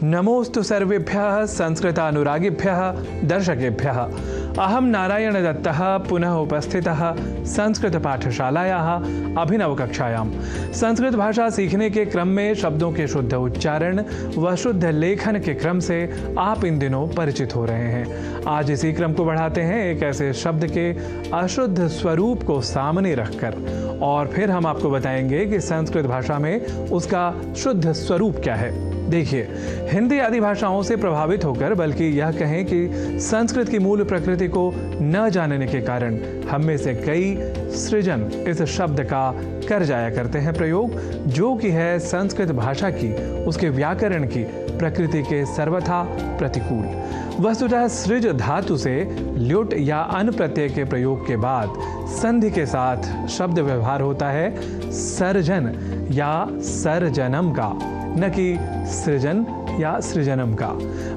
नमोस्तु सर्वेभ्यः संस्कृतानुरागिभ्यः दर्शकेभ्यः। अहं नारायणदत्तः पुनः उपस्थितः संस्कृतपाठशालायाः अभिनवकक्षायां। संस्कृत भाषा सीखने के क्रम में शब्दों के शुद्ध उच्चारण व शुद्ध लेखन के क्रम से आप इन दिनों परिचित हो रहे हैं। आज इसी क्रम को बढ़ाते हैं एक ऐसे शब्द के अशुद्ध स्वरूप को सामने रखकर, और फिर हम आपको बताएंगे कि संस्कृत भाषा में उसका शुद्ध स्वरूप क्या है। देखिए, हिंदी आदि भाषाओं से प्रभावित होकर, बल्कि यह कहें कि संस्कृत की मूल प्रकृति को न जानने के कारण हम में से कई सृजन इस शब्द का कर जाया करते हैं प्रयोग, जो कि है संस्कृत भाषा की, उसके व्याकरण की प्रकृति के सर्वथा प्रतिकूल। वस्तुतः सृज धातु से ल्युट या अन प्रत्यय के प्रयोग के बाद संधि के साथ शब्द व्यवहार होता है सर्जन या सर्जनम का, न कि सृजन या सृजनम का।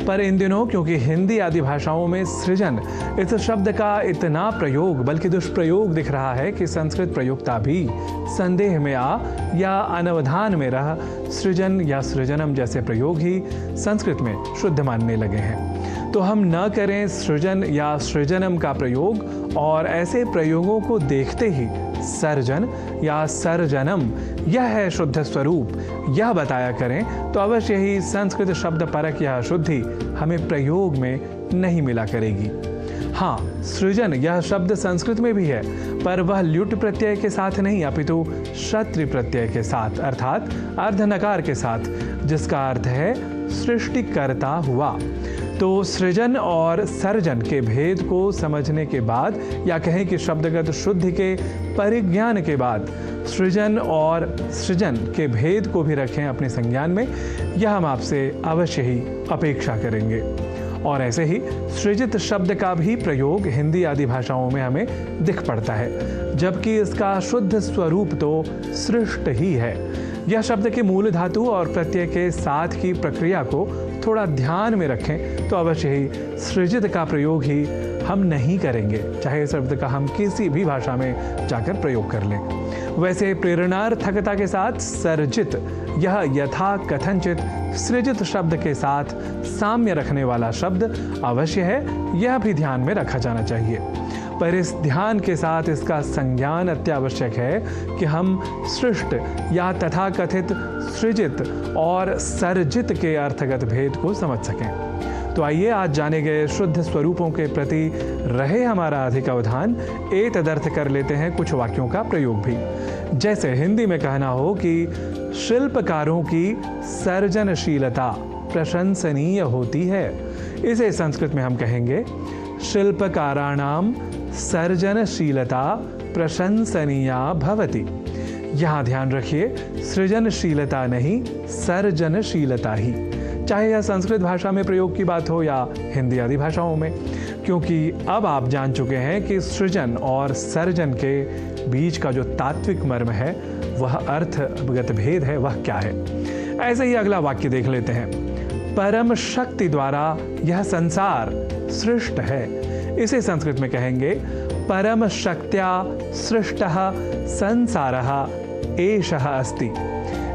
पर इन दिनों क्योंकि हिंदी आदि भाषाओं में सृजन इस शब्द का इतना प्रयोग, बल्कि दुष्प्रयोग दिख रहा है कि संस्कृत प्रयोक्ता भी संदेह में आ या अनवधान में रह सृजन या सृजनम जैसे प्रयोग ही संस्कृत में शुद्ध मानने लगे हैं। तो हम न करें सृजन या सृजनम का प्रयोग, और ऐसे प्रयोगों को देखते ही सर्जन या सर्जनम यह है शुद्ध स्वरूप यह बताया करें, तो अवश्य ही संस्कृत शब्द परक यह शुद्धि हमें प्रयोग में नहीं मिला करेगी। हाँ, सृजन यह शब्द संस्कृत में भी है, पर वह ल्युट प्रत्यय के साथ नहीं, अपितु शत्रु प्रत्यय के साथ, अर्थात अर्धनकार के साथ, जिसका अर्थ है सृष्टिकर्ता हुआ। तो सृजन और सर्जन के भेद को समझने के बाद, या कहें कि शब्दगत शुद्धि के परिज्ञान के बाद, सृजन और सृजन के भेद को भी रखें अपने संज्ञान में, यह हम आपसे अवश्य ही अपेक्षा करेंगे। और ऐसे ही सृजित शब्द का भी प्रयोग हिंदी आदि भाषाओं में हमें दिख पड़ता है, जबकि इसका शुद्ध स्वरूप तो सृष्ट ही है। यह शब्द के मूल धातु और प्रत्यय के साथ की प्रक्रिया को थोड़ा ध्यान में रखें तो अवश्य ही सृजित का प्रयोग ही हम नहीं करेंगे, चाहे इस शब्द का हम किसी भी भाषा में जाकर प्रयोग कर लें। वैसे प्रेरणार्थकता के साथ सर्जित यह यथा कथनचित सृजित शब्द के साथ साम्य रखने वाला शब्द अवश्य है, यह भी ध्यान में रखा जाना चाहिए। पर इस ध्यान के साथ इसका संज्ञान अत्यावश्यक है कि हम सृष्ट या तथाकथित सृजित और सर्जित के अर्थगत भेद को समझ सकें। तो आइए आज जाने गए शुद्ध स्वरूपों के प्रति रहे हमारा अधिक अवधान, ए तदर्थ कर लेते हैं कुछ वाक्यों का प्रयोग भी। जैसे हिंदी में कहना हो कि शिल्पकारों की सर्जनशीलता प्रशंसनीय होती है, इसे संस्कृत में हम कहेंगे शिल्पकाराणाम सर्जनशीलता प्रशंसनीया भवति। यहाँ ध्यान रखिए, सृजनशीलता नहीं, सर्जनशीलता ही, चाहे यह संस्कृत भाषा में प्रयोग की बात हो या हिंदी आदि भाषाओं में, क्योंकि अब आप जान चुके हैं कि सृजन और सर्जन के बीच का जो तात्विक मर्म है, वह अर्थगत भेद है, वह क्या है। ऐसे ही अगला वाक्य देख लेते हैं। परम शक्ति द्वारा यह संसार सृष्ट है, इसे संस्कृत में कहेंगे परम शक्त्या सृष्टः संसारः एषः अस्ति।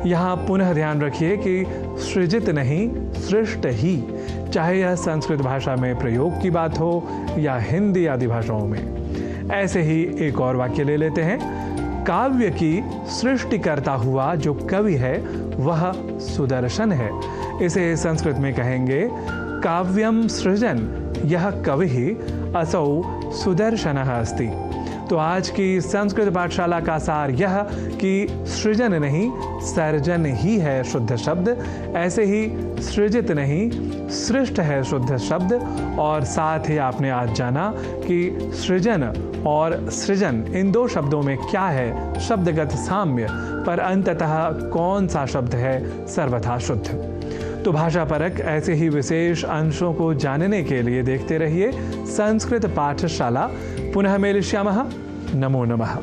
यहाँ पुनः ध्यान रखिए कि सृजित नहीं, सृष्ट ही, चाहे यह संस्कृत भाषा में प्रयोग की बात हो या हिंदी आदि भाषाओं में। ऐसे ही एक और वाक्य ले लेते हैं। काव्य की सृष्टिकर्ता हुआ जो कवि है वह सुदर्शन है, इसे संस्कृत में कहेंगे काव्यम सृजन यह कवि ही असौ सुदर्शनः अस्ति। तो आज की संस्कृत पाठशाला का सार यह कि सृजन नहीं, सर्जन ही है शुद्ध शब्द। ऐसे ही सृजित नहीं, सृष्ट है शुद्ध शब्द। और साथ ही आपने आज जाना कि सृजन और सृजन इन दो शब्दों में क्या है शब्दगत साम्य, पर अंततः कौन सा शब्द है सर्वथा शुद्ध। तो भाषा परक ऐसे ही विशेष अंशों को जानने के लिए देखते रहिए संस्कृत पाठशाला। पुनः मेलिष्यामः। नमो नमः।